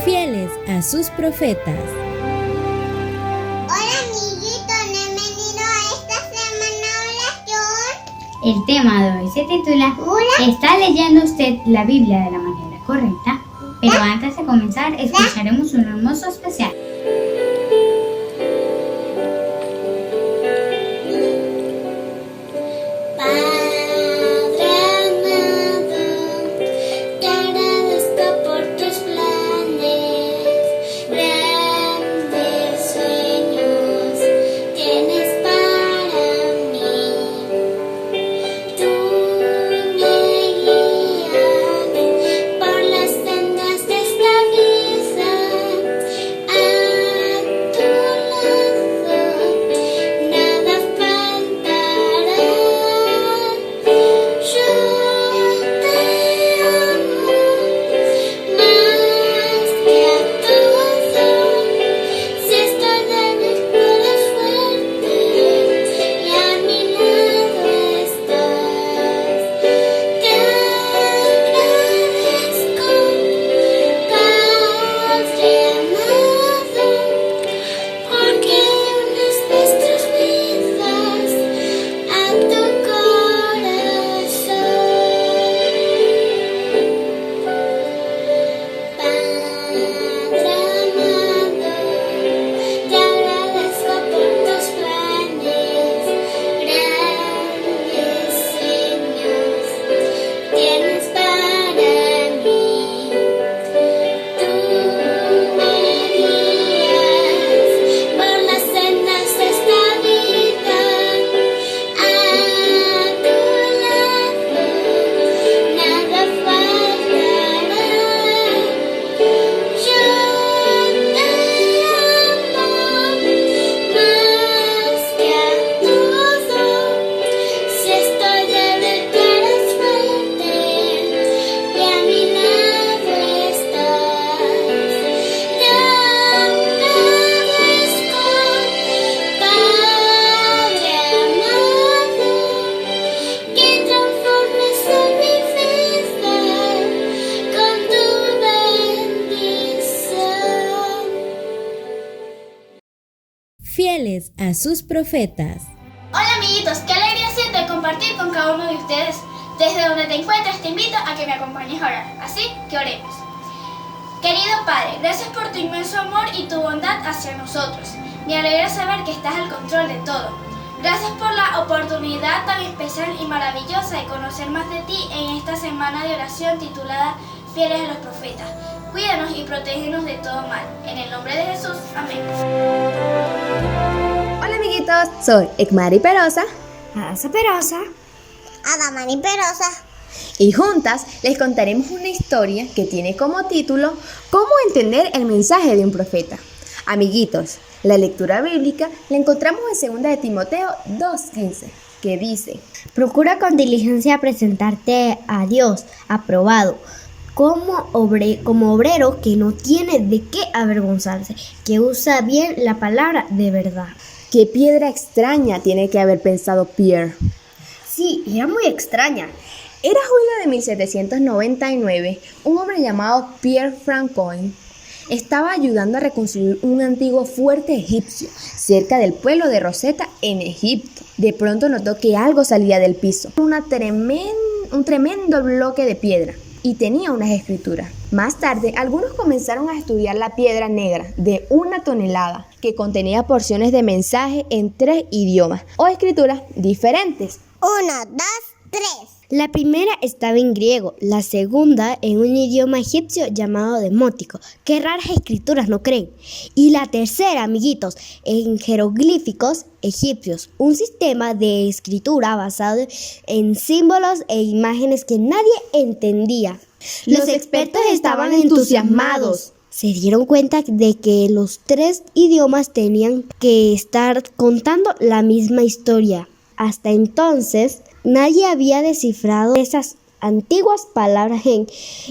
Fieles a sus profetas. Hola amiguitos, bienvenidos a esta semana oración. El tema de hoy se titula ¿Está leyendo usted la Biblia de la manera correcta? Pero antes de comenzar, escucharemos un hermoso especial. Fieles a sus profetas. Hola amiguitos, qué alegría siento de compartir con cada uno de ustedes. Desde donde te encuentres te invito a que me acompañes a orar, así que oremos. Querido Padre, gracias por tu inmenso amor y tu bondad hacia nosotros. Me alegra saber que estás al control de todo. Gracias por la oportunidad tan especial y maravillosa de conocer más de ti en esta semana de oración titulada Fieles a los profetas. Cuídanos y protégenos de todo mal. En el nombre de Jesús, amén. Hola amiguitos, soy Ekmari Perosa, Asa Perosa, Adamani Perosa. y juntas les contaremos una historia que tiene como título ¿Cómo entender el mensaje de un profeta? Amiguitos, la lectura bíblica la encontramos en 2 de Timoteo 2:15, que dice: Procura con diligencia presentarte a Dios aprobado, como obrero que no tiene de qué avergonzarse, que usa bien la palabra de verdad. ¿Qué piedra extraña tiene que haber pensado Pierre? Sí, era muy extraña. Era julio de 1799, un hombre llamado Pierre Francois estaba ayudando a reconstruir un antiguo fuerte egipcio cerca del pueblo de Rosetta en Egipto. De pronto notó que algo salía del piso, un tremendo bloque de piedra, y tenía unas escrituras. Más tarde, algunos comenzaron a estudiar la piedra negra de 1 tonelada, que contenía porciones de mensaje en 3 idiomas o escrituras diferentes. 1, 2, 3. La primera estaba en griego, la segunda en un idioma egipcio llamado demótico. Qué raras escrituras, ¿no creen? Y la tercera, amiguitos, en jeroglíficos egipcios, un sistema de escritura basado en símbolos e imágenes que nadie entendía. Los expertos estaban entusiasmados. Se dieron cuenta de que los 3 idiomas tenían que estar contando la misma historia. Hasta entonces, nadie había descifrado esas antiguas palabras en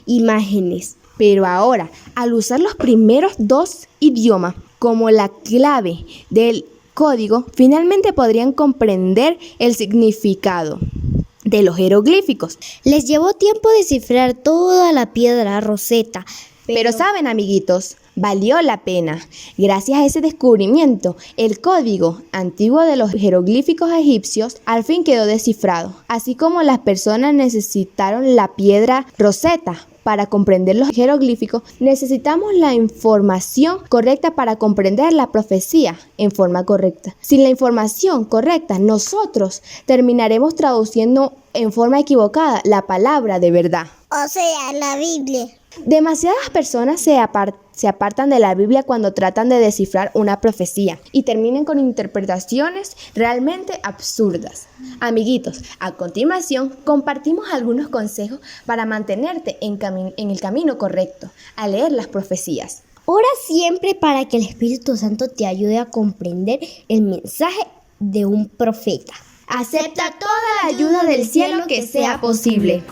imágenes. Pero ahora, al usar los primeros 2 idiomas como la clave del código, finalmente podrían comprender el significado de los jeroglíficos. Les llevó tiempo descifrar toda la piedra Rosetta. Pero saben, amiguitos, valió la pena. Gracias a ese descubrimiento, el código antiguo de los jeroglíficos egipcios al fin quedó descifrado. Así como las personas necesitaron la piedra Rosetta para comprender los jeroglíficos, necesitamos la información correcta para comprender la profecía en forma correcta. Sin la información correcta, nosotros terminaremos traduciendo en forma equivocada la palabra de verdad. O sea, la Biblia. Demasiadas personas se apartan de la Biblia cuando tratan de descifrar una profecía y terminan con interpretaciones realmente absurdas. Amiguitos, a continuación compartimos algunos consejos para mantenerte en el camino correcto al leer las profecías. Ora siempre para que el Espíritu Santo te ayude a comprender el mensaje de un profeta. Acepta toda la ayuda del cielo que sea posible.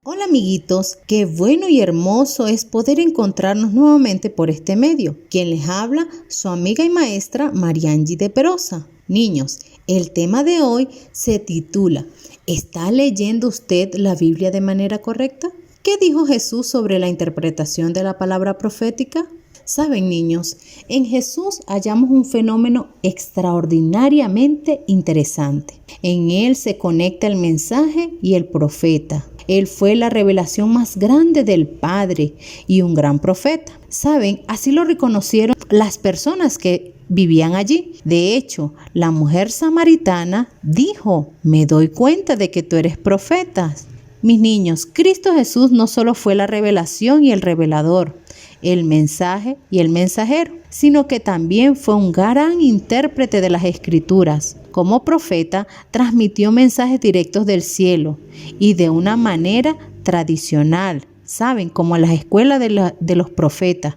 Hola amiguitos, qué bueno y hermoso es poder encontrarnos nuevamente por este medio. Quien les habla, su amiga y maestra Mariangi de Perosa. Niños, el tema de hoy se titula ¿Está leyendo usted la Biblia de manera correcta? ¿Qué dijo Jesús sobre la interpretación de la palabra profética? Saben, niños, en Jesús hallamos un fenómeno extraordinariamente interesante. En él se conecta el mensaje y el profeta. Él fue la revelación más grande del Padre y un gran profeta. Saben, así lo reconocieron las personas que vivían allí. De hecho, la mujer samaritana dijo: me doy cuenta de que tú eres profeta. Mis niños, Cristo Jesús no solo fue la revelación y el revelador, el mensaje y el mensajero, sino que también fue un gran intérprete de las Escrituras. Como profeta, transmitió mensajes directos del cielo y de una manera tradicional, ¿saben? Como en las escuelas de los profetas.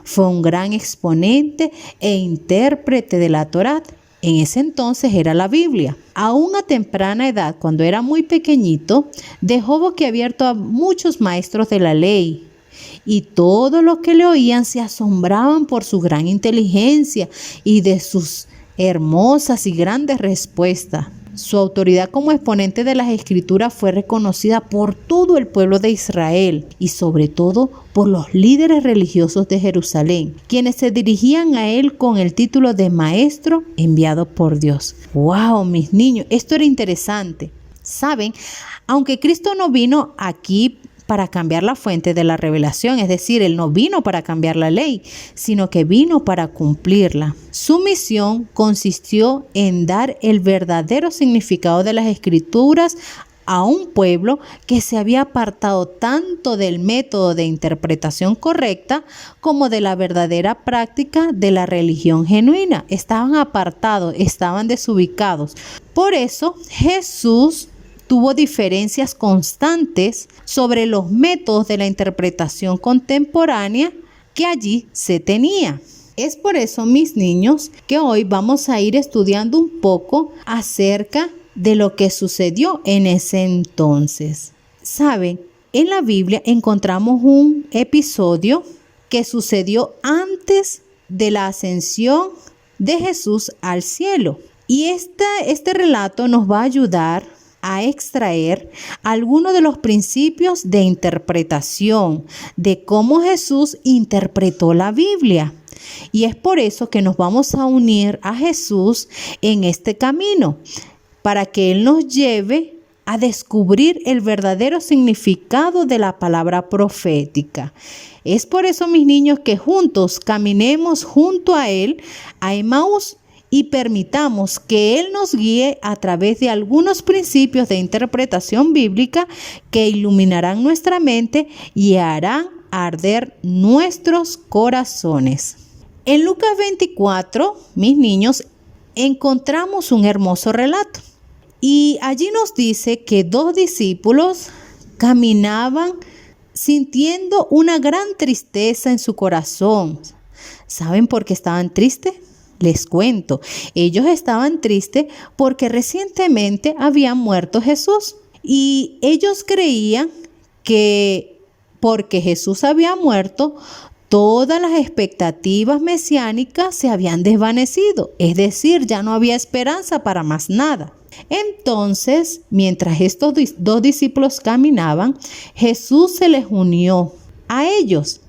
Fue un gran exponente e intérprete de la Torá. En ese entonces era la Biblia. Aún a temprana edad, cuando era muy pequeñito, dejó boquiabierto a muchos maestros de la ley. Y todos los que le oían se asombraban por su gran inteligencia y de sus hermosas y grandes respuestas. Su autoridad como exponente de las Escrituras fue reconocida por todo el pueblo de Israel y sobre todo por los líderes religiosos de Jerusalén, quienes se dirigían a él con el título de maestro enviado por Dios. ¡Wow, mis niños! Esto era interesante. ¿Saben? Aunque Cristo no vino aquí para cambiar la fuente de la revelación, es decir, Él no vino para cambiar la ley, sino que vino para cumplirla. Su misión consistió en dar el verdadero significado de las Escrituras a un pueblo que se había apartado tanto del método de interpretación correcta como de la verdadera práctica de la religión genuina. Estaban apartados, estaban desubicados. Por eso Jesús tuvo diferencias constantes sobre los métodos de la interpretación contemporánea que allí se tenía. Es por eso, mis niños, que hoy vamos a ir estudiando un poco acerca de lo que sucedió en ese entonces. Saben, en la Biblia encontramos un episodio que sucedió antes de la ascensión de Jesús al cielo. Y este relato nos va a ayudar a extraer algunos de los principios de interpretación de cómo Jesús interpretó la Biblia. Y es por eso que nos vamos a unir a Jesús en este camino, para que Él nos lleve a descubrir el verdadero significado de la palabra profética. Es por eso, mis niños, que juntos caminemos junto a Él, a Emaús, y permitamos que Él nos guíe a través de algunos principios de interpretación bíblica que iluminarán nuestra mente y harán arder nuestros corazones. En Lucas 24, mis niños, encontramos un hermoso relato. Y allí nos dice que dos discípulos caminaban sintiendo una gran tristeza en su corazón. ¿Saben por qué estaban tristes? Les cuento, ellos estaban tristes porque recientemente había muerto Jesús y ellos creían que porque Jesús había muerto, todas las expectativas mesiánicas se habían desvanecido, es decir, ya no había esperanza para más nada. Entonces, mientras estos dos discípulos caminaban, Jesús se les unió a ellos,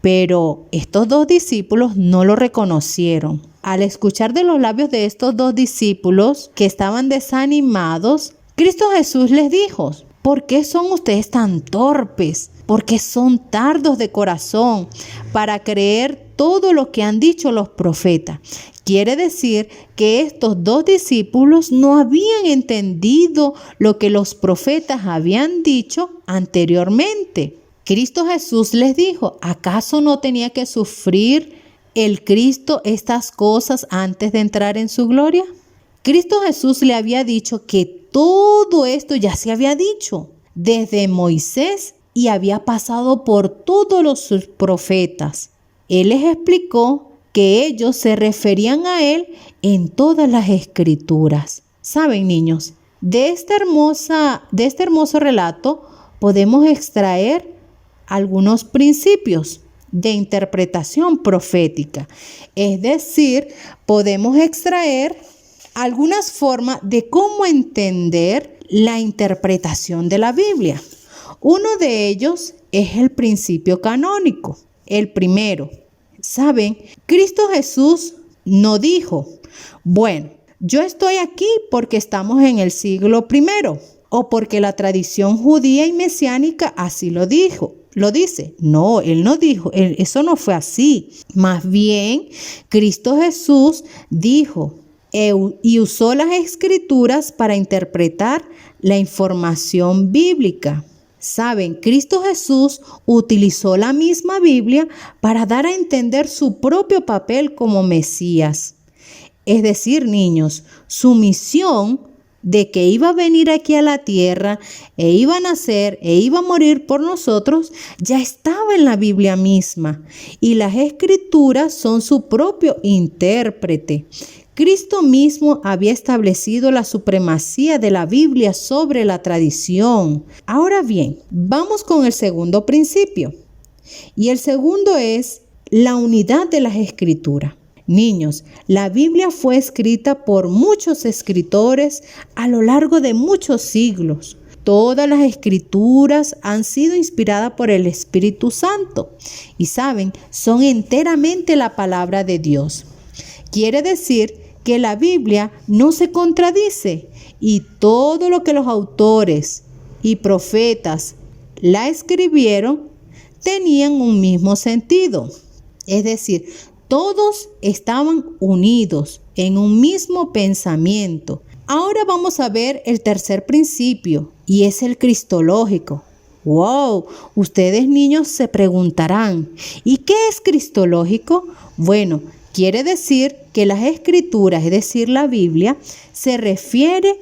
pero estos dos discípulos no lo reconocieron. Al escuchar de los labios de estos dos discípulos que estaban desanimados, Cristo Jesús les dijo: ¿por qué son ustedes tan torpes? ¿Por qué son tardos de corazón para creer todo lo que han dicho los profetas? Quiere decir que estos dos discípulos no habían entendido lo que los profetas habían dicho anteriormente. Cristo Jesús les dijo: ¿acaso no tenía que sufrir el Cristo estas cosas antes de entrar en su gloria? Cristo Jesús le había dicho que todo esto ya se había dicho desde Moisés y había pasado por todos los profetas. Él les explicó que ellos se referían a Él en todas las escrituras. Saben, niños, de este hermoso relato podemos extraer algunos principios de interpretación profética. Es decir, podemos extraer algunas formas de cómo entender la interpretación de la Biblia. Uno de ellos es el principio canónico. El primero, ¿saben? Cristo Jesús no dijo: bueno, yo estoy aquí porque estamos en el siglo I, o porque la tradición judía y mesiánica así lo dice. No, Él no dijo, eso no fue así. Más bien, Cristo Jesús dijo y usó las escrituras para interpretar la información bíblica. Saben, Cristo Jesús utilizó la misma Biblia para dar a entender su propio papel como Mesías. Es decir, niños, su misión de que iba a venir aquí a la tierra e iba a nacer e iba a morir por nosotros ya estaba en la Biblia misma, y las escrituras son su propio intérprete. Cristo mismo había establecido la supremacía de la Biblia sobre la tradición. Ahora bien, vamos con el segundo principio. Y el segundo es la unidad de las escrituras. Niños, la Biblia fue escrita por muchos escritores a lo largo de muchos siglos. Todas las escrituras han sido inspiradas por el Espíritu Santo y, saben, son enteramente la palabra de Dios. Quiere decir que la Biblia no se contradice y todo lo que los autores y profetas la escribieron tenían un mismo sentido. Es decir, todos estaban unidos en un mismo pensamiento. Ahora vamos a ver el tercer principio y es el cristológico. ¡Wow! Ustedes, niños, se preguntarán, ¿y qué es cristológico? Bueno, quiere decir que las escrituras, es decir, la Biblia, se refiere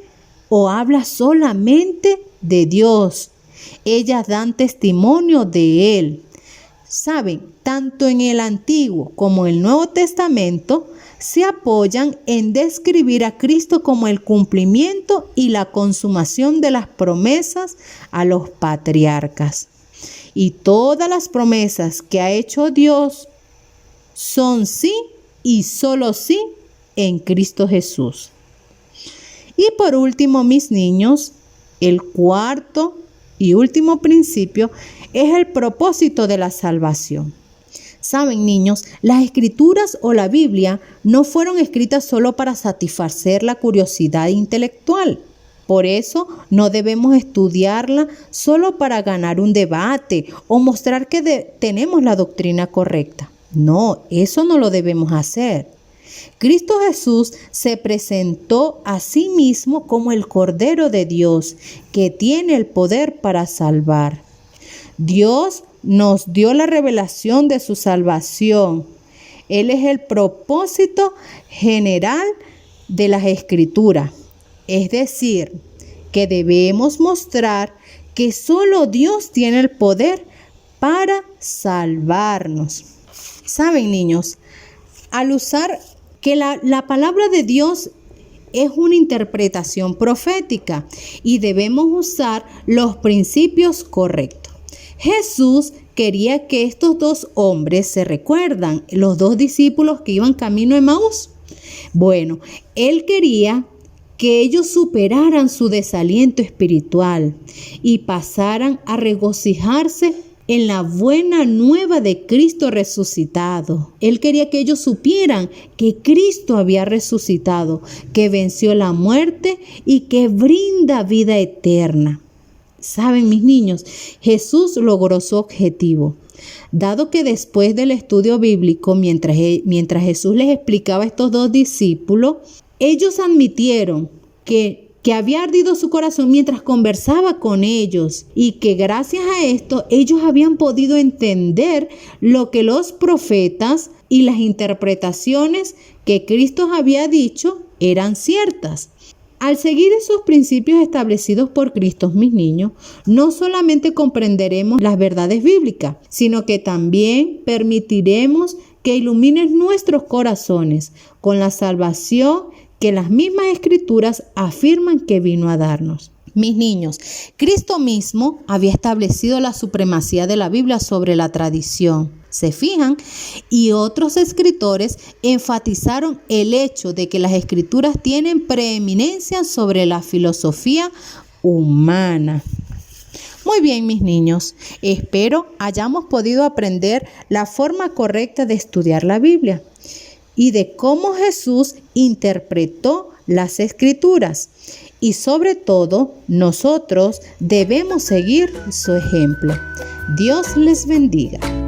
o habla solamente de Dios. Ellas dan testimonio de Él. Saben, tanto en el Antiguo como en el Nuevo Testamento se apoyan en describir a Cristo como el cumplimiento y la consumación de las promesas a los patriarcas. Y todas las promesas que ha hecho Dios son sí y solo sí en Cristo Jesús. Y por último, mis niños, el cuarto y último principio es el propósito de la salvación. Saben, niños, las escrituras o la Biblia no fueron escritas solo para satisfacer la curiosidad intelectual. Por eso no debemos estudiarla solo para ganar un debate o mostrar que tenemos la doctrina correcta. No, eso no lo debemos hacer. Cristo Jesús se presentó a sí mismo como el Cordero de Dios, que tiene el poder para salvar. Dios nos dio la revelación de su salvación. Él es el propósito general de las Escrituras. Es decir, que debemos mostrar que solo Dios tiene el poder para salvarnos. Saben, niños, al usar que la palabra de Dios es una interpretación profética y debemos usar los principios correctos. Jesús, quería que estos dos hombres, ¿se recuerdan? Los dos discípulos que iban camino a Emaús. Bueno, él quería que ellos superaran su desaliento espiritual y pasaran a regocijarse en la buena nueva de Cristo resucitado. Él quería que ellos supieran que Cristo había resucitado, que venció la muerte y que brinda vida eterna. Saben, mis niños, Jesús logró su objetivo. Dado que después del estudio bíblico, mientras Jesús les explicaba a estos dos discípulos, ellos admitieron que había ardido su corazón mientras conversaba con ellos y que gracias a esto ellos habían podido entender lo que los profetas y las interpretaciones que Cristo había dicho eran ciertas. Al seguir esos principios establecidos por Cristo, mis niños, no solamente comprenderemos las verdades bíblicas, sino que también permitiremos que iluminen nuestros corazones con la salvación que las mismas escrituras afirman que vino a darnos. Mis niños, Cristo mismo había establecido la supremacía de la Biblia sobre la tradición. ¿Se fijan? Y otros escritores enfatizaron el hecho de que las escrituras tienen preeminencia sobre la filosofía humana. Muy bien, mis niños, espero hayamos podido aprender la forma correcta de estudiar la Biblia y de cómo Jesús interpretó las escrituras. Y sobre todo, nosotros debemos seguir su ejemplo. Dios les bendiga.